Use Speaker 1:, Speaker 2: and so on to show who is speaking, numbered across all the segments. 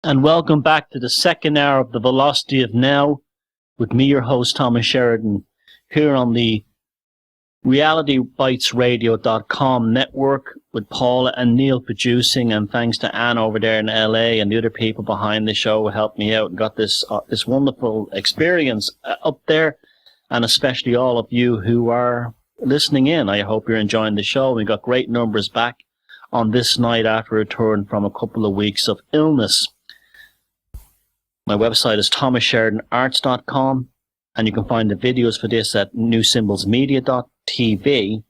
Speaker 1: And welcome back to the second hour of the Velocity of Now with me, your host, Thomas Sheridan, here on the RealityBitesRadio.com network with Paula and Neil producing, and thanks to Anne over there in LA and the other people behind the show who helped me out and got this wonderful experience up there, and especially all of you who are listening in. I hope you're enjoying the show. We got great numbers back on this night after a return from a couple of weeks of illness. My website is thomassheridanarts.com, and you can find the videos for this at newsymbolsmedia.tv.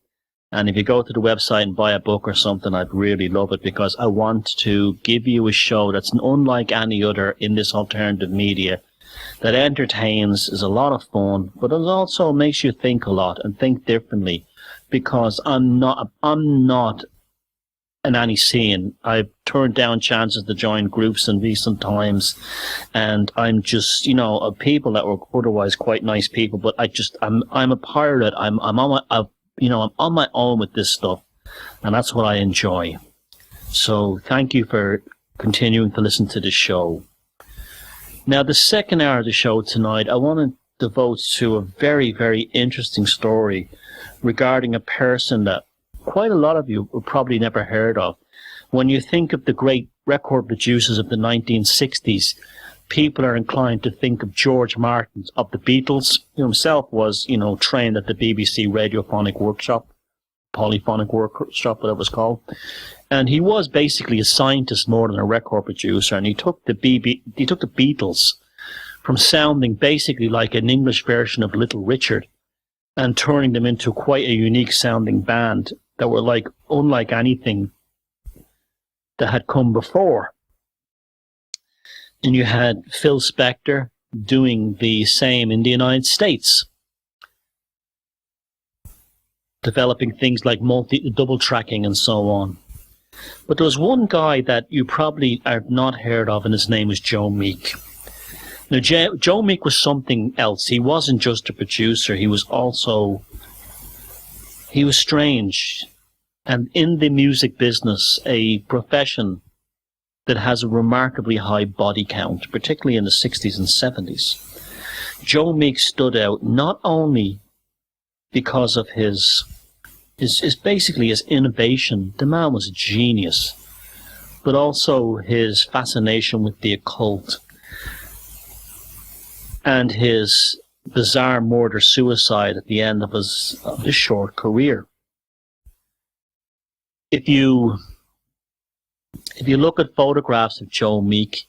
Speaker 1: And if you go to the website and buy a book or something, I'd really love it, because I want to give you a show that's unlike any other in this alternative media, that entertains, is a lot of fun, but it also makes you think a lot and think differently, because I'm not in any scene. I've turned down chances to join groups in recent times, and I'm just, people that were otherwise quite nice people, but I'm a pirate. I'm on my own with this stuff, and that's what I enjoy. So thank you for continuing to listen to the show. Now, the second hour of the show tonight, I want to devote to a very, very interesting story regarding a person that quite a lot of you have probably never heard of. When you think of the great record producers of the 1960s, people are inclined to think of George Martin of the Beatles, who himself was, trained at the BBC Radiophonic Workshop, Polyphonic Workshop, whatever it was called. And he was basically a scientist more than a record producer, and he took the Beatles from sounding basically like an English version of Little Richard and turning them into quite a unique sounding band that were unlike anything that had come before. And you had Phil Spector doing the same in the United States, developing things like double tracking and so on. But there was one guy that you probably have not heard of, and his name was Joe Meek. Now, Joe Meek was something else. He wasn't just a producer. He was strange. And in the music business, a profession that has a remarkably high body count, particularly in the 60s and 70s. Joe Meek stood out not only because of his innovation. The man was a genius, but also his fascination with the occult and his bizarre murder-suicide at the end of his short career. If you look at photographs of Joe Meek,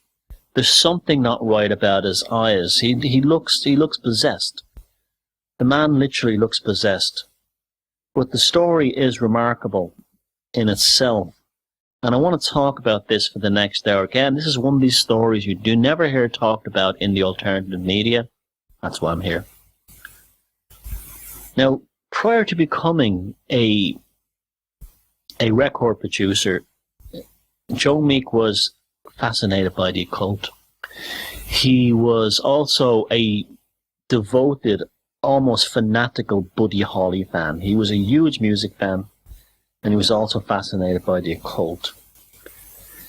Speaker 1: there's something not right about his eyes. He looks possessed. The man literally looks possessed. But the story is remarkable in itself. And I want to talk about this for the next hour. Again, this is one of these stories you do never hear talked about in the alternative media. That's why I'm here. Now, prior to becoming a record producer, Joe Meek was fascinated by the occult. He was also a devoted, almost fanatical Buddy Holly fan. He was a huge music fan, and he was also fascinated by the occult.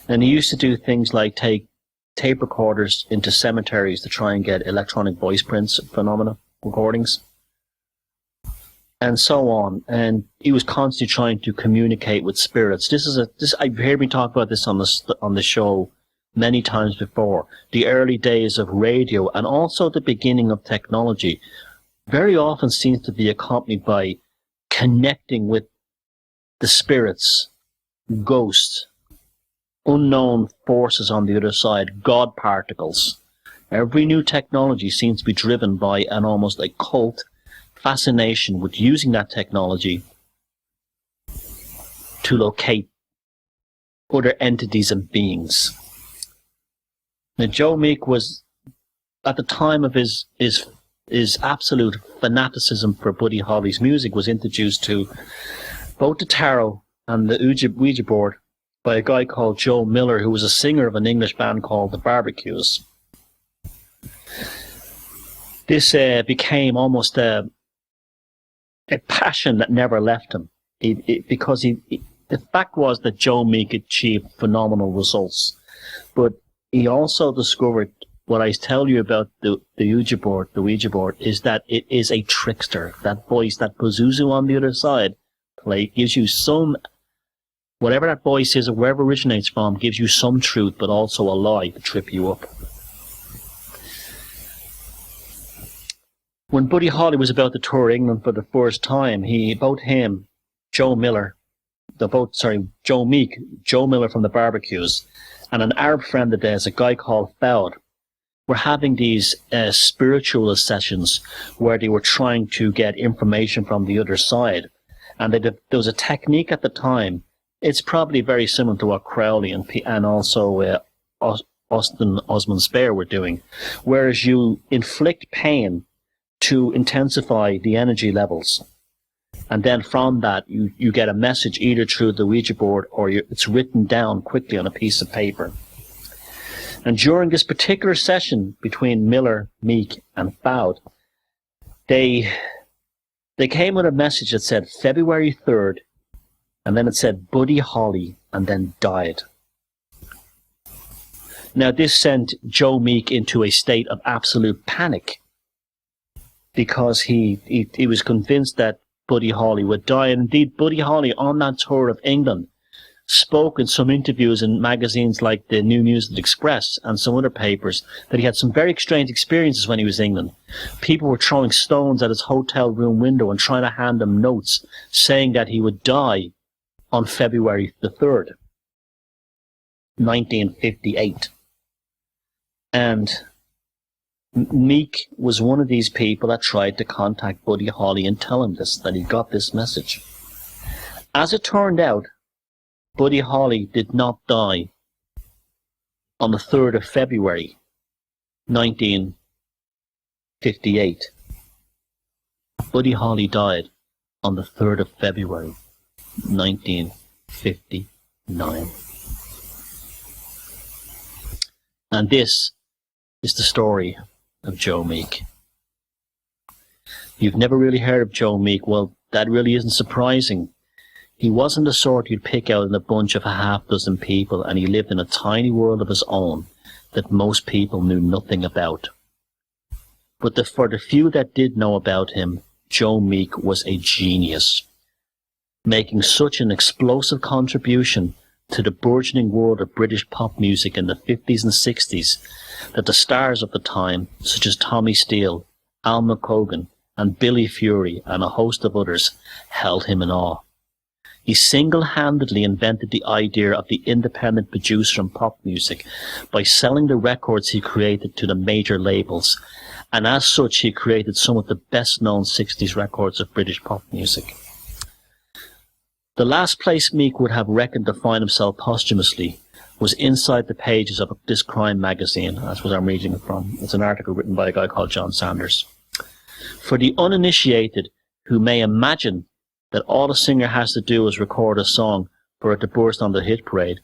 Speaker 1: And he used to do things like take tape recorders into cemeteries to try and get electronic voice prints phenomena recordings, and so on. And he was constantly trying to communicate with spirits. I've heard me talk about this on the show many times before. The early days of radio and also the beginning of technology very often seems to be accompanied by connecting with the spirits, ghosts, unknown forces on the other side, God particles. Every new technology seems to be driven by an almost occult fascination with using that technology to locate other entities and beings. Now, Joe Meek was, at the time of his absolute fanaticism for Buddy Holly's music, was introduced to both the tarot and the Ouija board by a guy called Joe Miller, who was a singer of an English band called the Barbecues. This became almost a passion that never left him, because the fact was that Joe Meek achieved phenomenal results, but he also discovered what I tell you about the Ouija board, is that it is a trickster. That voice, that Pazuzu on the other side, gives you some, whatever that voice is or wherever it originates from, gives you some truth, but also a lie to trip you up. When Buddy Holly was about to tour England for the first time, Joe Meek, Joe Miller from the Barbecues, and an Arab friend of theirs, a guy called Fowd, were having these spiritualist sessions where they were trying to get information from the other side. And there was a technique at the time. It's probably very similar to what Crowley and also Austin Osman Spare were doing, whereas you inflict pain to intensify the energy levels. And then from that, you get a message either through the Ouija board or it's written down quickly on a piece of paper. And during this particular session between Miller, Meek, and Fowd, they came with a message that said February 3rd, and then it said Buddy Holly, and then died. Now this sent Joe Meek into a state of absolute panic, because he was convinced that Buddy Holly would die. And indeed, Buddy Holly, on that tour of England, spoke in some interviews in magazines like the New Music Express and some other papers that he had some very strange experiences when he was in England. People were throwing stones at his hotel room window and trying to hand him notes saying that he would die on February the 3rd, 1958. And Meek was one of these people that tried to contact Buddy Holly and tell him this, that he got this message. As it turned out, Buddy Holly did not die on the 3rd of February, 1958. Buddy Holly died on the 3rd of February, 1959. And this is the story of Joe Meek. You've never really heard of Joe Meek. Well, that really isn't surprising. He wasn't the sort you'd pick out in a bunch of a half dozen people, and he lived in a tiny world of his own that most people knew nothing about. But for the few that did know about him, Joe Meek was a genius, making such an explosive contribution to the burgeoning world of British pop music in the 50s and 60s that the stars of the time, such as Tommy Steele, Al McCogan, and Billy Fury, and a host of others, held him in awe. He single-handedly invented the idea of the independent producer in pop music by selling the records he created to the major labels, and as such he created some of the best-known 60s records of British pop music. The last place Meek would have reckoned to find himself posthumously was inside the pages of this crime magazine. That's what I'm reading it from. It's an article written by a guy called John Sanders. For the uninitiated who may imagine that all a singer has to do is record a song for it to burst on the hit parade,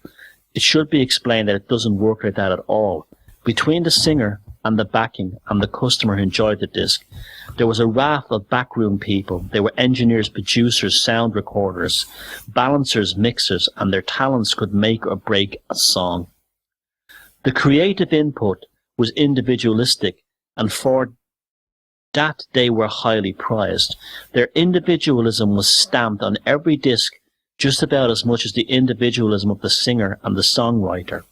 Speaker 1: it should be explained that it doesn't work like that at all. Between the singer and the backing and the customer who enjoyed the disc, there was a raft of backroom people. They were engineers, producers, sound recorders, balancers, mixers, and their talents could make or break a song. The creative input was individualistic, and for that they were highly prized. Their individualism was stamped on every disc just about as much as the individualism of the singer and the songwriter.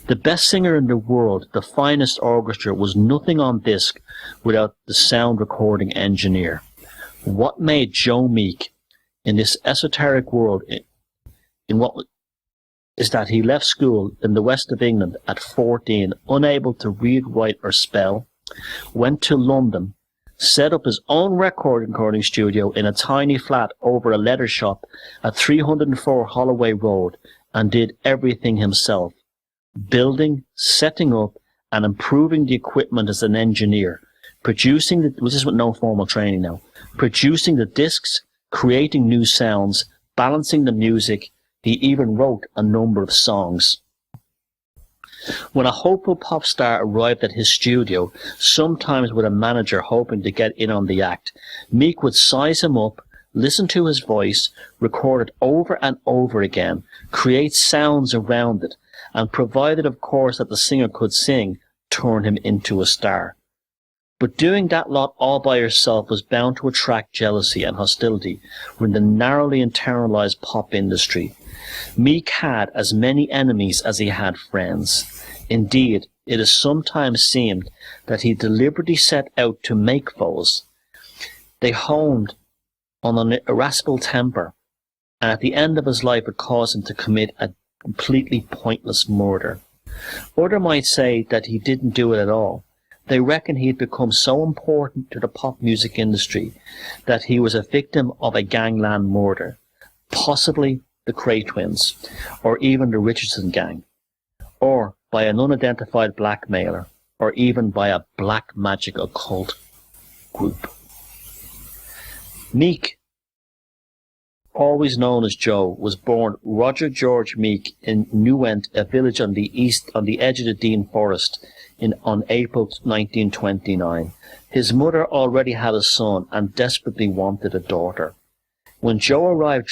Speaker 1: The best singer in the world, the finest orchestra, was nothing on disc without the sound recording engineer. What made Joe Meek in this esoteric world is that he left school in the west of England at 14, unable to read, write or spell, went to London, set up his own recording studio in a tiny flat over a leather shop at 304 Holloway Road, and did everything himself, building, setting up and improving the equipment as an engineer, producing this is with no formal training now, producing the discs, creating new sounds, balancing the music. He even wrote a number of songs. When a hopeful pop star arrived at his studio, sometimes with a manager hoping to get in on the act, Meek would size him up, listen to his voice, record it over and over again, create sounds around it, and provided, of course, that the singer could sing, turn him into a star. But doing that lot all by herself was bound to attract jealousy and hostility from the narrowly internalized pop industry. Meek had as many enemies as he had friends. Indeed, it has sometimes seemed that he deliberately set out to make foes. They honed on an irascible temper, and at the end of his life it caused him to commit a completely pointless murder. Others might say that he didn't do it at all. They reckon he had become so important to the pop music industry that he was a victim of a gangland murder, possibly the Cray twins, or even the Richardson gang, or by an unidentified blackmailer, or even by a black magic occult group. Meek, always known as Joe, was born Roger George Meek in Newent, a village on the edge of the Dean Forest, on April 1929. His mother already had a son and desperately wanted a daughter. When Joe arrived,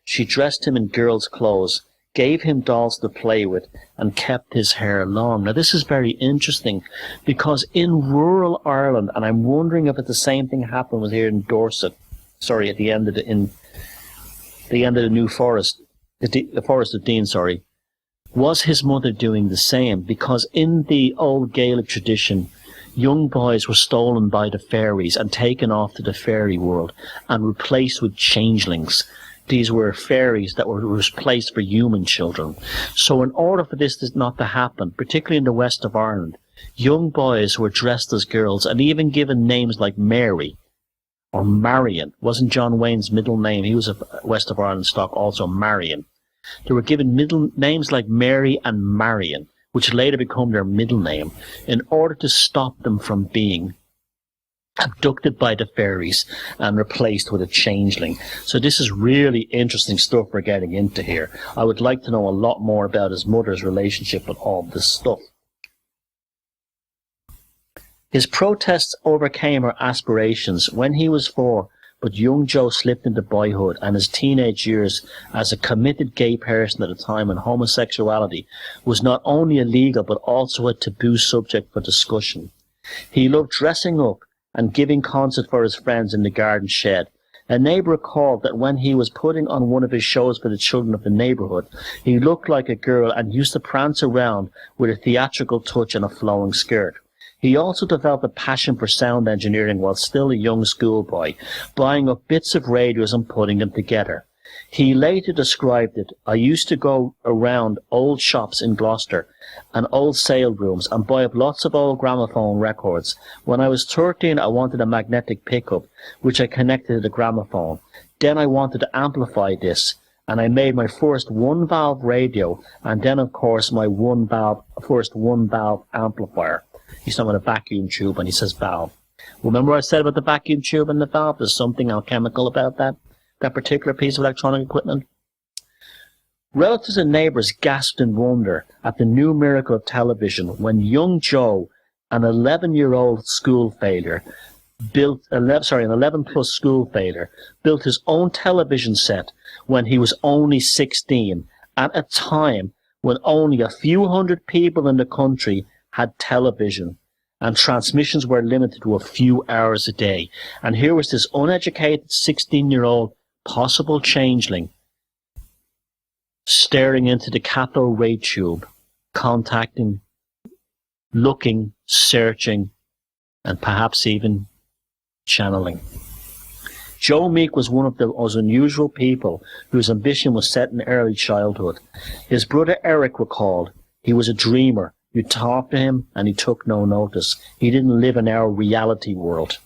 Speaker 1: she dressed him in girls' clothes, gave him dolls to play with, and kept his hair long. Now, this is very interesting, because in rural Ireland, and I'm wondering if the same thing happened here in Dorset, at the end of the New Forest, the Forest of Dean, was his mother doing the same? Because in the old Gaelic tradition, young boys were stolen by the fairies and taken off to the fairy world and replaced with changelings. These were fairies that were replaced for human children. So in order for this not to happen, particularly in the west of Ireland, young boys were dressed as girls and even given names like Mary or Marion. Wasn't John Wayne's middle name? He was a west of Ireland stock, also Marion. They were given middle names like Mary and Marion, which later became their middle name, in order to stop them from being abducted by the fairies and replaced with a changeling. So this is really interesting stuff we're getting into here. I would like to know a lot more about his mother's relationship with all this stuff. His protests overcame her aspirations when he was 4, but young Joe slipped into boyhood and his teenage years as a committed gay person at a time when homosexuality was not only illegal but also a taboo subject for discussion. He loved dressing up and giving concerts for his friends in the garden shed. A neighbour recalled that when he was putting on one of his shows for the children of the neighbourhood, he looked like a girl and used to prance around with a theatrical touch and a flowing skirt. He also developed a passion for sound engineering while still a young schoolboy, buying up bits of radios and putting them together. He later described it: "I used to go around old shops in Gloucester and old sale rooms and buy up lots of old gramophone records. When I was 13, I wanted a magnetic pickup, which I connected to the gramophone. Then I wanted to amplify this, and I made my first one-valve radio, and then, of course, my first one-valve amplifier." He's talking about a vacuum tube, and he says valve. Remember what I said about the vacuum tube and the valve? There's something alchemical about that particular piece of electronic equipment. Relatives and neighbours gasped in wonder at the new miracle of television when young Joe, an 11-year-old school failure, an 11-plus school failure, built his own television set when he was only 16, at a time when only a few hundred people in the country had television, and transmissions were limited to a few hours a day. And here was this uneducated 16-year-old possible changeling staring into the cathode ray tube, contacting, looking, searching, and perhaps even channeling. Joe Meek was one of those unusual people whose ambition was set in early childhood. His brother Eric recalled, "He was a dreamer. You talked to him and he took no notice. He didn't live in our reality world.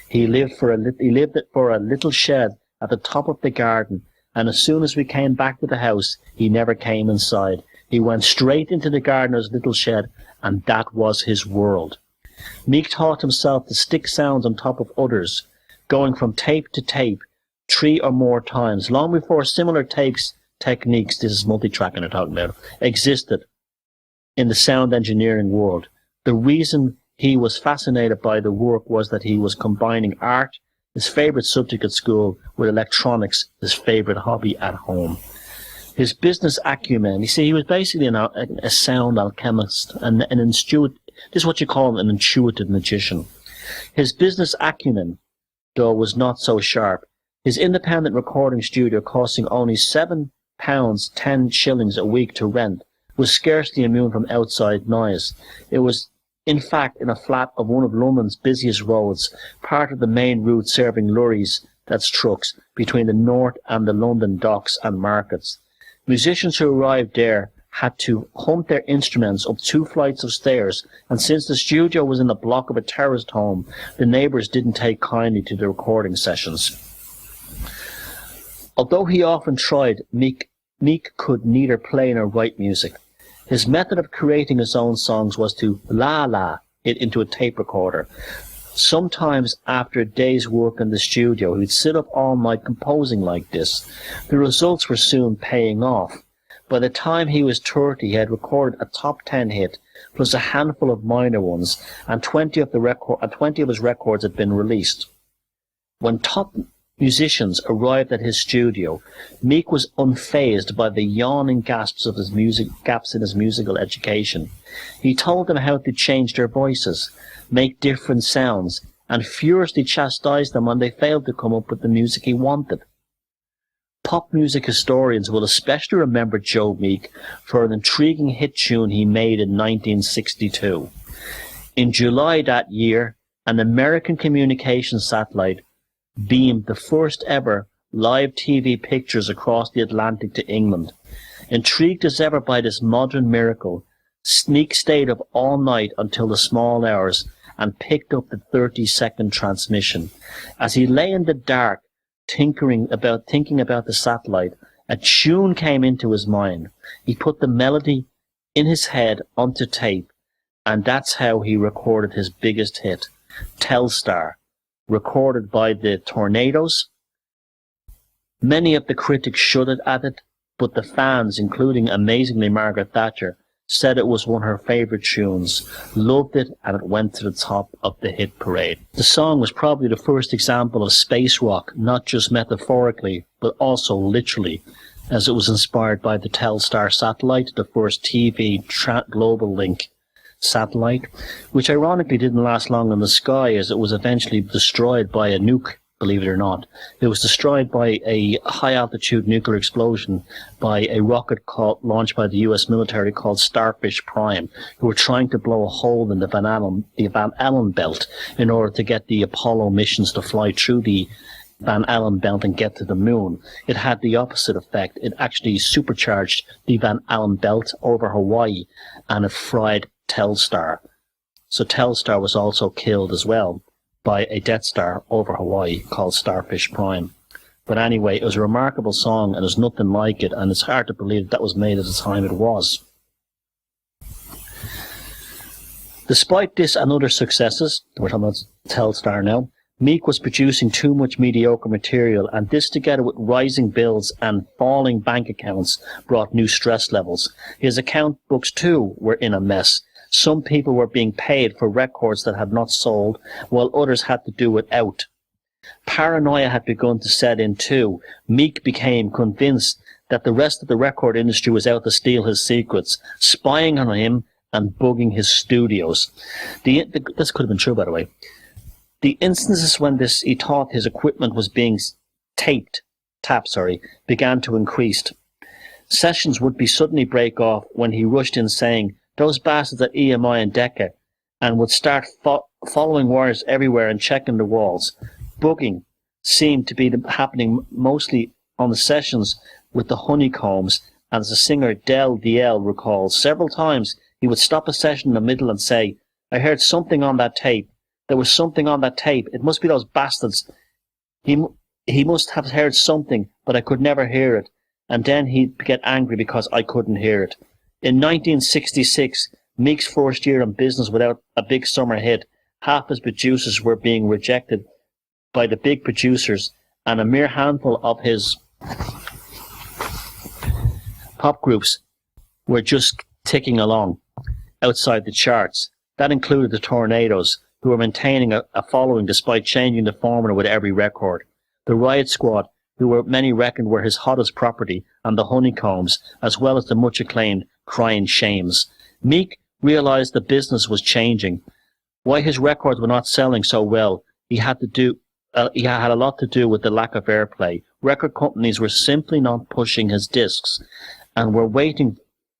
Speaker 1: He lived for a little shed at the top of the garden, and as soon as we came back to the house, he never came inside. He went straight into the gardener's little shed, and that was his world." Meek taught himself to stick sounds on top of others, going from tape to tape 3 or more times, long before similar techniques, this is multi-tracking I'm talking about, existed in the sound engineering world. The reason he was fascinated by the work was that he was combining art, his favourite subject at school, with electronics, his favourite hobby at home. His business acumen, you see, he was basically a sound alchemist, and an intuitive, this is what you call an intuitive magician. His business acumen, though, was not so sharp. His independent recording studio, costing only £7, 10 shillings a week to rent, was scarcely immune from outside noise. It was, in fact, in a flat of one of London's busiest roads, part of the main route serving lorries, that's trucks, between the north and the London docks and markets. Musicians who arrived there had to hunt their instruments up 2 flights of stairs, and since the studio was in the block of a terraced home, the neighbours didn't take kindly to the recording sessions. Although he often tried, Meek could neither play nor write music. His method of creating his own songs was to la it into a tape recorder. Sometimes after a day's work in the studio, he'd sit up all night composing like this. The results were soon paying off. By the time he was 30, he had recorded a top 10 hit, plus a handful of minor ones, and 20 of his records had been released. When top musicians arrived at his studio, Meek was unfazed by the yawning gaps in his musical education. He told them how to change their voices, make different sounds, and furiously chastised them when they failed to come up with the music he wanted. Pop music historians will especially remember Joe Meek for an intriguing hit tune he made in 1962. In July that year, an American communications satellite beamed the first ever live TV pictures across the Atlantic to England. Intrigued as ever by this modern miracle, Meek stayed up all night until the small hours and picked up the 30-second transmission. As he lay in the dark, thinking about the satellite, a tune came into his mind. He put the melody in his head onto tape, and that's how he recorded his biggest hit, Telstar, recorded by the Tornadoes. Many of the critics shuddered at it, but the fans, including amazingly Margaret Thatcher, said it was one of her favourite tunes, loved it, and it went to the top of the hit parade. The song was probably the first example of space rock, not just metaphorically, but also literally, as it was inspired by the Telstar satellite, the first TV global link satellite, which ironically didn't last long in the sky, as it was eventually destroyed by a nuke. Believe it or not, it was destroyed by a high-altitude nuclear explosion by a rocket launched by the U.S. military called Starfish Prime, who were trying to blow a hole in the Van Allen belt in order to get the Apollo missions to fly through the Van Allen belt and get to the moon. It had the opposite effect. It actually supercharged the Van Allen belt over Hawaii, and it fried Telstar. So Telstar was also killed as well by a Death Star over Hawaii called Starfish Prime. But anyway, it was a remarkable song, and there's nothing like it, and it's hard to believe that was made at the time it was. Despite this and other successes, we're talking about Telstar now, Meek was producing too much mediocre material, and this, together with rising bills and falling bank accounts, brought new stress levels. His account books too were in a mess. Some people were being paid for records that had not sold, while others had to do without. Paranoia had begun to set in too. Meek became convinced that the rest of the record industry was out to steal his secrets, spying on him and bugging his studios. This could have been true, by the way. The instances when he thought his equipment was being tapped, began to increase. Sessions would suddenly break off when he rushed in saying, "Those bastards at EMI and Decca," and would start following wires everywhere and checking the walls. Bugging seemed to be happening mostly on the sessions with the Honeycombs, and as the singer Del DL recalls, several times he would stop a session in the middle and say, "I heard something on that tape. There was something on that tape. It must be those bastards. He must have heard something, but I could never hear it." And then he'd get angry because I couldn't hear it. In 1966, Meek's first year in business without a big summer hit, half his producers were being rejected by the big producers, and a mere handful of his pop groups were just ticking along outside the charts. That included the Tornadoes, who were maintaining a following despite changing the formula with every record. The Riot Squad, who were many reckoned were his hottest property, and the honeycombs, as well as the much-acclaimed Crying Shames. Meek realized the business was changing. Why his records were not selling so well, he had a lot to do with the lack of airplay. Record companies were simply not pushing his discs, and were waiting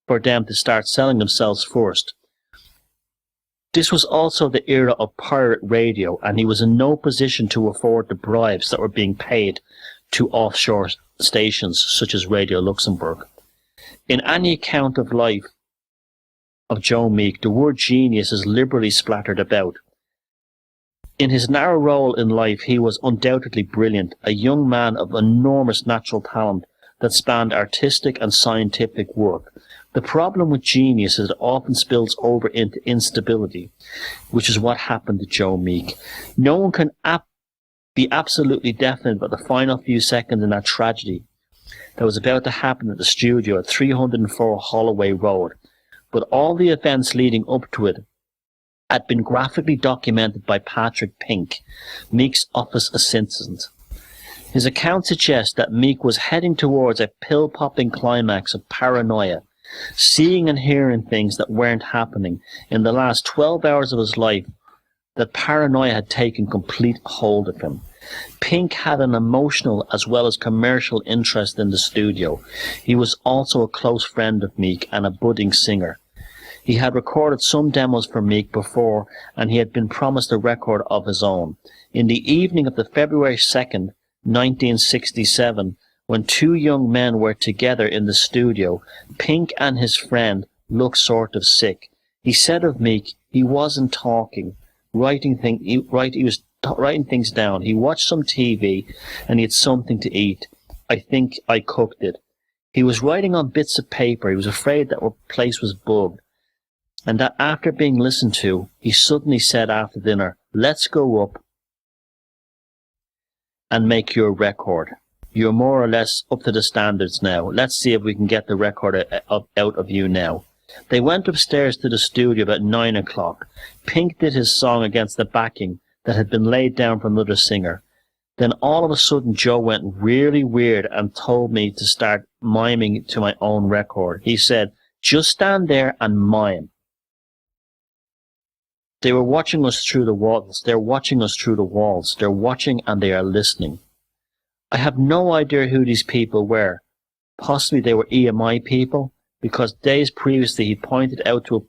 Speaker 1: for them to start selling themselves first. This was also the era of pirate radio, and he was in no position to afford the bribes that were being paid to offshore stations such as Radio Luxembourg. In any account of life of Joe Meek, the word genius is liberally splattered about. In his narrow role in life, he was undoubtedly brilliant, a young man of enormous natural talent that spanned artistic and scientific work. The problem with genius is it often spills over into instability, which is what happened to Joe Meek. No one can be absolutely definite about the final few seconds in that tragedy that was about to happen at the studio at 304 Holloway Road, but all the events leading up to it had been graphically documented by Patrick Pink, Meek's office assistant. His account suggests that Meek was heading towards a pill-popping climax of paranoia, seeing and hearing things that weren't happening. In the last 12 hours of his life, that paranoia had taken complete hold of him. Pink had an emotional as well as commercial interest in the studio. He was also a close friend of Meek and a budding singer. He had recorded some demos for Meek before, and he had been promised a record of his own. In the evening of the February 2nd, 1967, when two young men were together in the studio, Pink and his friend looked sort of sick. He said of Meek, he wasn't talking, he was writing things down. He watched some TV and he had something to eat. I think I cooked it. He was writing on bits of paper. He was afraid that the place was bugged, and that after being listened to, he suddenly said after dinner, "Let's go up and make your record. You're more or less up to the standards now. Let's see if we can get the record out of you now." They went upstairs to the studio about 9 o'clock. Pink did his song against the backing that had been laid down for another singer. Then all of a sudden Joe went really weird and told me to start miming to my own record. He said, "Just stand there and mime." They were watching us through the walls. They're watching us through the walls. They're watching and they are listening. I have no idea who these people were. Possibly they were EMI people, because days previously he pointed out to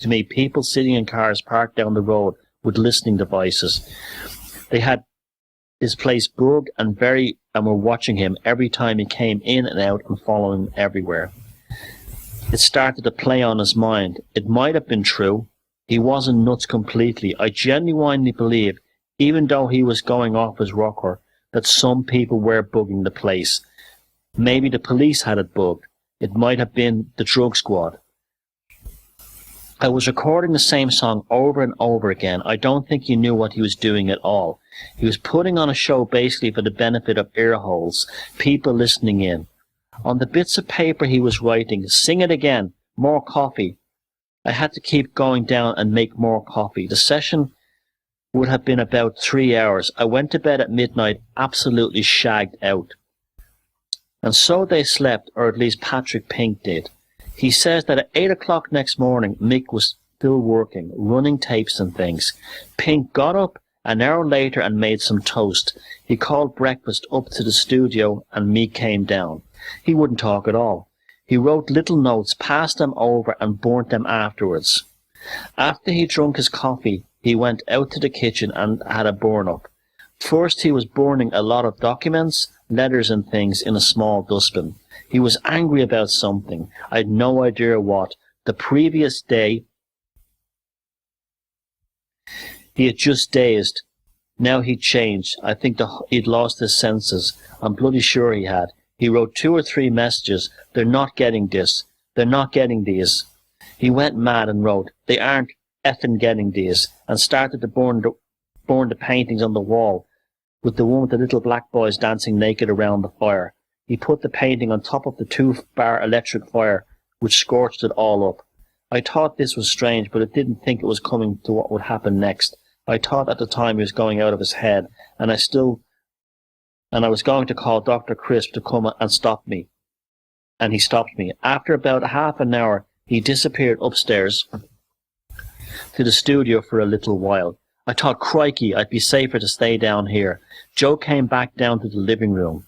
Speaker 1: me people sitting in cars parked down the road with listening devices. They had his place bugged and were watching him every time he came in and out and following him everywhere. It started to play on his mind. It might have been true. He wasn't nuts completely. I genuinely believe, even though he was going off his rocker, that some people were bugging the place. Maybe the police had it bugged. It might have been the drug squad. I was recording the same song over and over again. I don't think he knew what he was doing at all. He was putting on a show basically for the benefit of ear holes, people listening in. On the bits of paper he was writing, "Sing it again, more coffee." I had to keep going down and make more coffee. The session would have been about 3 hours. I went to bed at midnight, absolutely shagged out. And so they slept, or at least Patrick Pink did. He says that at 8 o'clock next morning, Mick was still working, running tapes and things. Pink got up an hour later and made some toast. He called breakfast up to the studio and Meek came down. He wouldn't talk at all. He wrote little notes, passed them over and burnt them afterwards. After he drunk his coffee, he went out to the kitchen and had a burn-up. First he was burning a lot of documents, letters and things in a small dustbin. He was angry about something. I had no idea what. The previous day, he had just dazed. Now he'd changed. I think he'd lost his senses. I'm bloody sure he had. He wrote 2 or 3 messages. "They're not getting this. They're not getting these." He went mad and wrote, "They aren't effing getting these," and started to burn the paintings on the wall, with the one with the little black boys dancing naked around the fire. He put the painting on top of the 2-bar electric fire, which scorched it all up. I thought this was strange, but I didn't think it was coming to what would happen next. I thought at the time he was going out of his head, and I still and I was going to call Dr. Crisp to come and stop me. And he stopped me. After about half an hour, he disappeared upstairs to the studio for a little while. I thought, crikey, I'd be safer to stay down here. Joe came back down to the living room.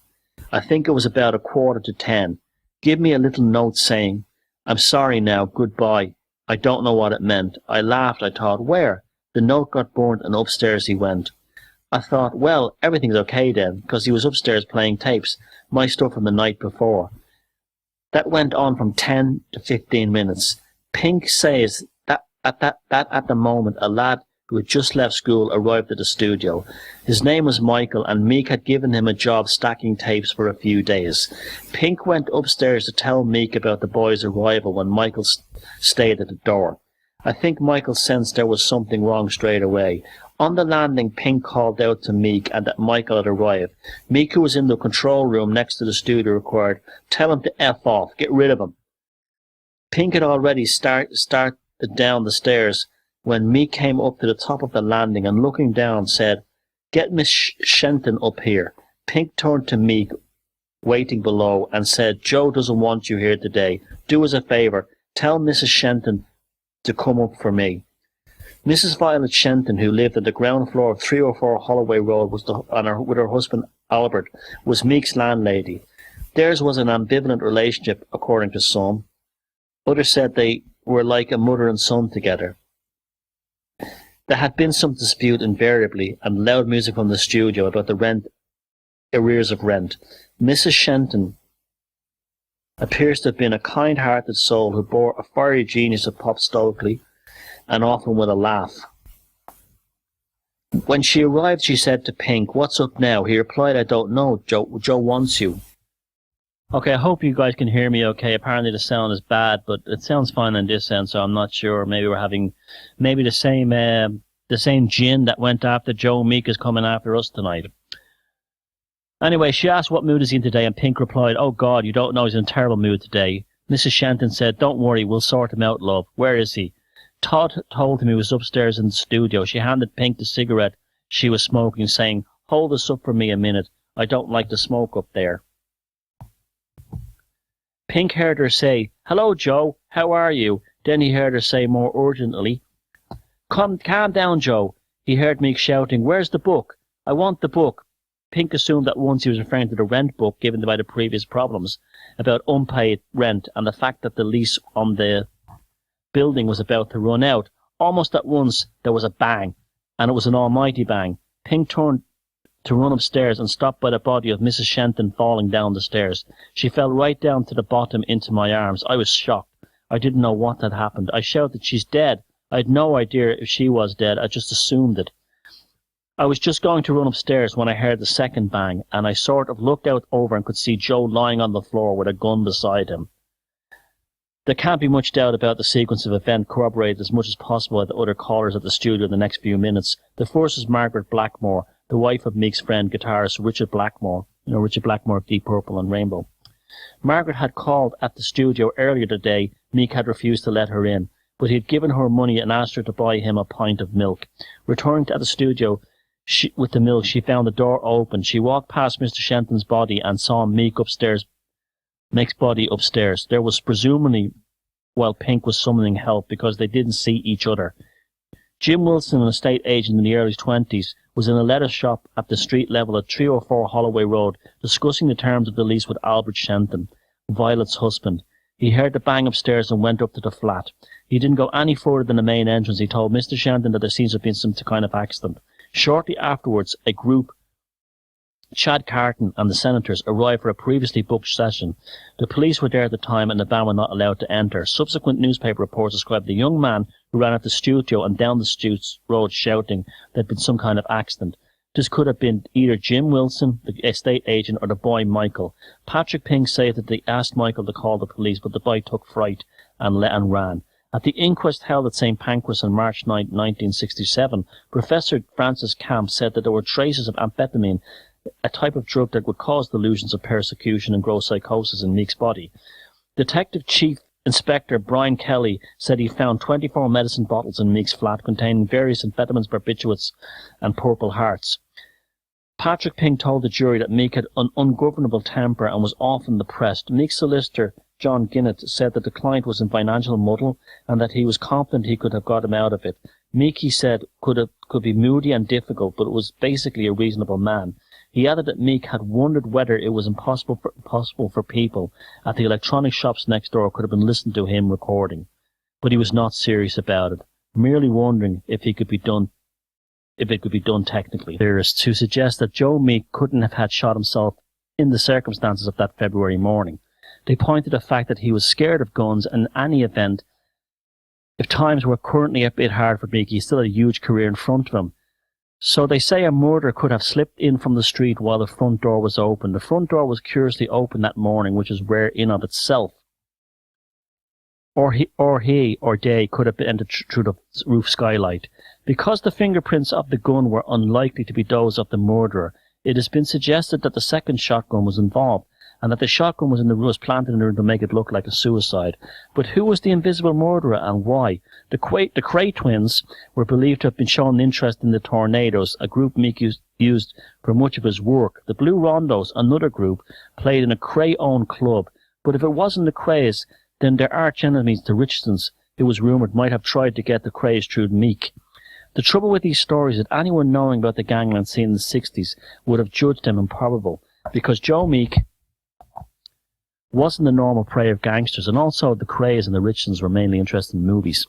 Speaker 1: I think it was about 9:45. Give me a little note saying, I'm sorry now, goodbye. I don't know what it meant. I laughed. I thought, where? The note got burnt and upstairs he went. I thought, well, everything's okay then, because he was upstairs playing tapes, my stuff from the night before. That went on from 10 to 15 minutes. Pink says that at the moment, a lad who had just left school arrived at the studio. His name was Michael, and Meek had given him a job stacking tapes for a few days. Pink went upstairs to tell Meek about the boy's arrival when Michael stayed at the door. I think Michael sensed there was something wrong straight away. On the landing, Pink called out to Meek and that Michael had arrived. Meek, who was in the control room next to the studio, required, tell him to F off, get rid of him. Pink had already started down the stairs when Meek came up to the top of the landing and looking down said, get Miss Shenton up here. Pink turned to Meek, waiting below, and said, Joe doesn't want you here today. Do us a favour, tell Mrs. Shenton to come up for me. Mrs. Violet Shenton, who lived on the ground floor of 304 Holloway Road with her husband Albert, was Meek's landlady. Theirs was an ambivalent relationship, according to some. Others said they were like a mother and son together. There had been some dispute invariably, and loud music from the studio about the arrears of rent. Mrs. Shenton appears to have been a kind-hearted soul who bore a fiery genius of pop stoically, and often with a laugh. When she arrived, she said to Pink, what's up now? He replied, I don't know. Joe wants you. Okay, I hope you guys can hear me okay. Apparently the sound is bad, but it sounds fine on this end, so I'm not sure. Maybe we're having the same gin that went after Joe Meek is coming after us tonight. Anyway, she asked what mood is he in today, and Pink replied, oh God, you don't know, he's in a terrible mood today. Mrs. Shenton said, don't worry, we'll sort him out, love. Where is he? Todd told him he was upstairs in the studio. She handed Pink the cigarette she was smoking, saying, hold this up for me a minute. I don't like the smoke up there. Pink heard her say, hello, Joe, how are you? Then he heard her say more urgently, calm down, Joe. He heard Meek shouting, where's the book? I want the book. Pink assumed at once he was referring to the rent book given by the previous problems about unpaid rent and the fact that the lease on the building was about to run out. Almost at once there was a bang, and it was an almighty bang. Pink turned to run upstairs and stopped by the body of Mrs. Shenton falling down the stairs. She fell right down to the bottom into my arms. I was shocked. I didn't know what had happened. I shouted, she's dead. I had no idea if she was dead. I just assumed it. I was just going to run upstairs when I heard the second bang, and I sort of looked out over and could see Joe lying on the floor with a gun beside him. There can't be much doubt about the sequence of events corroborated as much as possible by the other callers at the studio in the next few minutes. The first is Margaret Blackmore, the wife of Meek's friend, guitarist Richard Blackmore, Richard Blackmore of Deep Purple and Rainbow. Margaret had called at the studio earlier today. Meek had refused to let her in, but he had given her money and asked her to buy him a pint of milk. Returning to the studio with the milk, she found the door open. She walked past Mr. Shenton's body and saw Meek's body upstairs. There was presumably while Pink was summoning help because they didn't see each other. Jim Wilson, an estate agent in the early 20s, was in a letter shop at the street level at 304 Holloway Road discussing the terms of the lease with Albert Shenton, Violet's husband. He heard the bang upstairs and went up to the flat. He didn't go any further than the main entrance. He told Mr. Shenton that there seems to have been some kind of accident. Shortly afterwards, a group, Chad Carton and the Senators, arrived for a previously booked session. The police were there at the time and the band were not allowed to enter. Subsequent newspaper reports described the young man who ran at the studio and down the road shouting there had been some kind of accident. This could have been either Jim Wilson, the estate agent, or the boy Michael. Patrick Pink said that they asked Michael to call the police, but the boy took fright and ran. At the inquest held at St. Pancras on March 9, 1967, Professor Francis Camp said that there were traces of amphetamine, a type of drug that would cause delusions of persecution and gross psychosis in Meek's body. Detective Chief Inspector Brian Kelly said he found 24 medicine bottles in Meek's flat containing various amphetamines, barbiturates and purple hearts. Patrick Pink told the jury that Meek had an ungovernable temper and was often depressed. Meek's solicitor, John Ginnett, said that the client was in financial muddle and that he was confident he could have got him out of it. Meek, he said, could be moody and difficult, but was basically a reasonable man. He added that Meek had wondered whether it was impossible for people at the electronic shops next door could have been listening to him recording. But he was not serious about it, merely wondering if it could be done technically. Theorists who suggest that Joe Meek couldn't have had shot himself in the circumstances of that February morning. They point to the fact that he was scared of guns, and in any event, if times were currently a bit hard for Meek, he still had a huge career in front of him. So they say a murderer could have slipped in from the street while the front door was open. The front door was curiously open that morning, which is rare in of itself. Or he or they could have entered through the roof skylight. Because the fingerprints of the gun were unlikely to be those of the murderer, it has been suggested that the second shotgun was involved, and that the shotgun was planted in the room to make it look like a suicide. But who was the invisible murderer and why? The Cray twins were believed to have been shown interest in the Tornadoes, a group Meek used for much of his work. The Blue Rondos, another group, played in a Cray-owned club. But if it wasn't the Crays, then their arch enemies, the Richardsons, it was rumoured might have tried to get the Crays through Meek. The trouble with these stories is that anyone knowing about the gangland scene in the 60s would have judged them improbable, because Joe Meek wasn't the normal prey of gangsters, and also the Crays and the Richardsons were mainly interested in movies.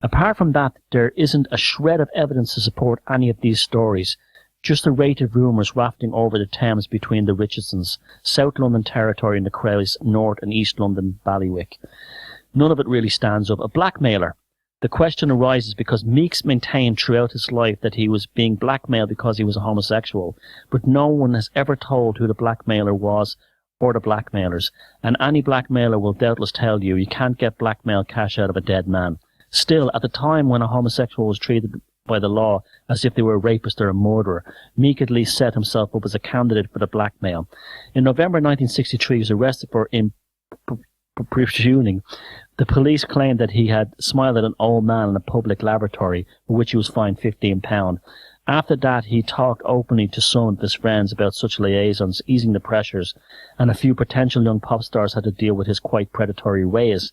Speaker 1: Apart from that, there isn't a shred of evidence to support any of these stories, just a rate of rumours wafting over the Thames between the Richardsons, South London territory and the Crays, North and East London, Ballywick. None of it really stands up. A blackmailer. The question arises because Meeks maintained throughout his life that he was being blackmailed because he was a homosexual, but no one has ever told who the blackmailer was or the blackmailers, and any blackmailer will doubtless tell you can't get blackmail cash out of a dead man. Still, at the time when a homosexual was treated by the law as if they were a rapist or a murderer, Meek at least set himself up as a candidate for the blackmail. In November 1963, he was arrested for importuning. The police claimed that he had smiled at an old man in a public lavatory, for which he was fined £15. After that, he talked openly to some of his friends about such liaisons, easing the pressures, and a few potential young pop stars had to deal with his quite predatory ways.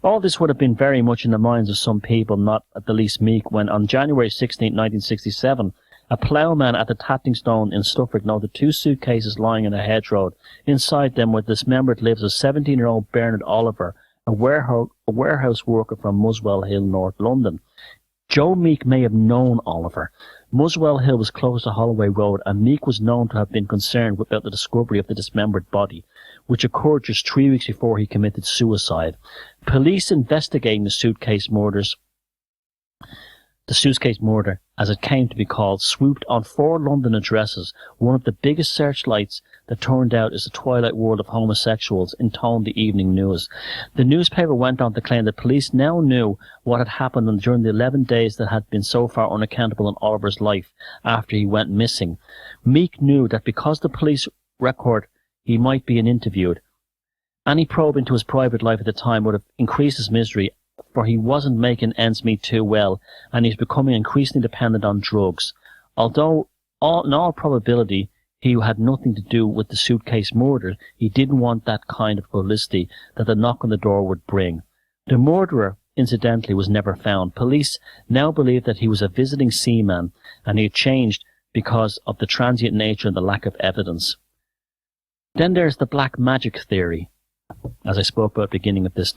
Speaker 1: All this would have been very much in the minds of some people, not at the least Meek, when on January 16, 1967, a ploughman at the Tatting Stone in Suffolk noted 2 suitcases lying in a hedgerow. Inside them were dismembered lives of 17-year-old Bernard Oliver, a warehouse worker from Muswell Hill, North London. Joe Meek may have known Oliver. Muswell Hill was close to Holloway Road, and Meek was known to have been concerned about the discovery of the dismembered body, which occurred just 3 weeks before he committed suicide. Police investigating the suitcase murder, as it came to be called, swooped on 4 London addresses. One of the biggest searchlights that turned out is the twilight world of homosexuals, intoned the Evening News. The newspaper went on to claim that police now knew what had happened during the 11 days that had been so far unaccountable in Oliver's life after he went missing. Meek knew that because the police record he might be interviewed, any probe into his private life at the time would have increased his misery, for he wasn't making ends meet too well, and he was becoming increasingly dependent on drugs. Although, in all probability, he had nothing to do with the suitcase murder, he didn't want that kind of publicity that the knock on the door would bring. The murderer, incidentally, was never found. Police now believe that he was a visiting seaman, and he had changed because of the transient nature and the lack of evidence. Then there's the black magic theory, as I spoke about at the beginning of this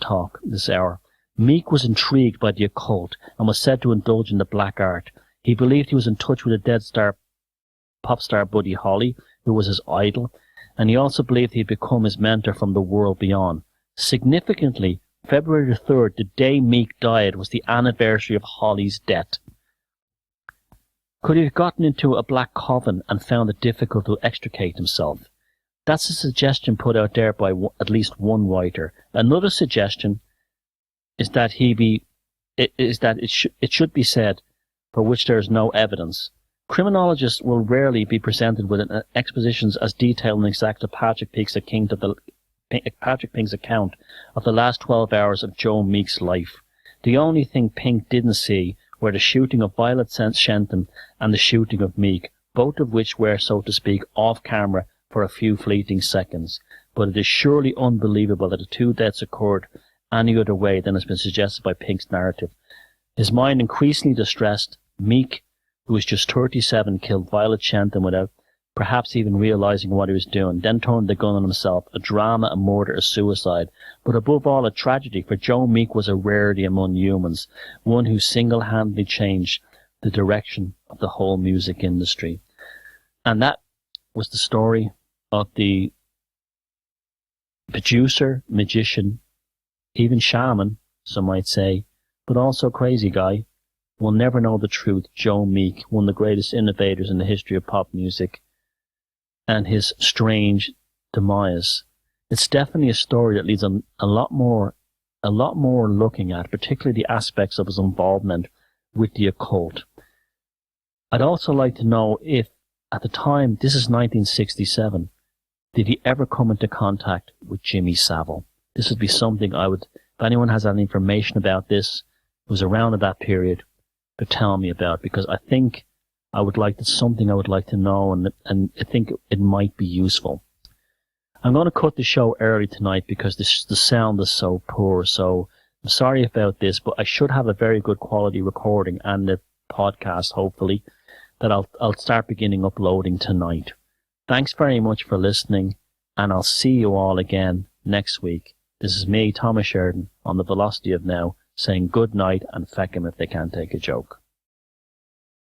Speaker 1: hour. Meek was intrigued by the occult and was said to indulge in the black art. He believed he was in touch with a dead pop star Buddy Holly, who was his idol, and he also believed he had become his mentor from the world beyond. Significantly, February the 3rd, the day Meek died, was the anniversary of Holly's death. Could he have gotten into a black coven and found it difficult to extricate himself? That's a suggestion put out there by at least one writer. Another suggestion is that it should be said, for which there is no evidence. Criminologists will rarely be presented with expositions as detailed and exact as Patrick Pink's account of the last 12 hours of Joe Meek's life. The only thing Pink didn't see were the shooting of Violet Shenton and the shooting of Meek, both of which were, so to speak, off camera for a few fleeting seconds. But it is surely unbelievable that the two deaths occurred any other way than has been suggested by Pink's narrative. His mind increasingly distressed, Meek, who was just 37, killed Violet Shenton without perhaps even realizing what he was doing, then turned the gun on himself, a drama, a murder, a suicide, but above all a tragedy, for Joe Meek was a rarity among humans, one who single-handedly changed the direction of the whole music industry. And that was the story of the producer, magician, even shaman, some might say, but also crazy guy. We'll never know the truth. Joe Meek, one of the greatest innovators in the history of pop music, and his strange demise. It's definitely a story that leads a lot more looking at, particularly the aspects of his involvement with the occult. I'd also like to know if, at the time, this is 1967, did he ever come into contact with Jimmy Savile? This would be something I would, if anyone has any information about this, it was around at that period, to tell me about, because I think it's something I would like to know, and I think it might be useful. I'm going to cut the show early tonight because the sound is so poor, so I'm sorry about this, but I should have a very good quality recording and the podcast, hopefully, that I'll start beginning uploading tonight. Thanks very much for listening, and I'll see you all again next week. This is me, Thomas Sheridan, on the Velocity of Now, saying good night and feck 'em if they can't take a joke.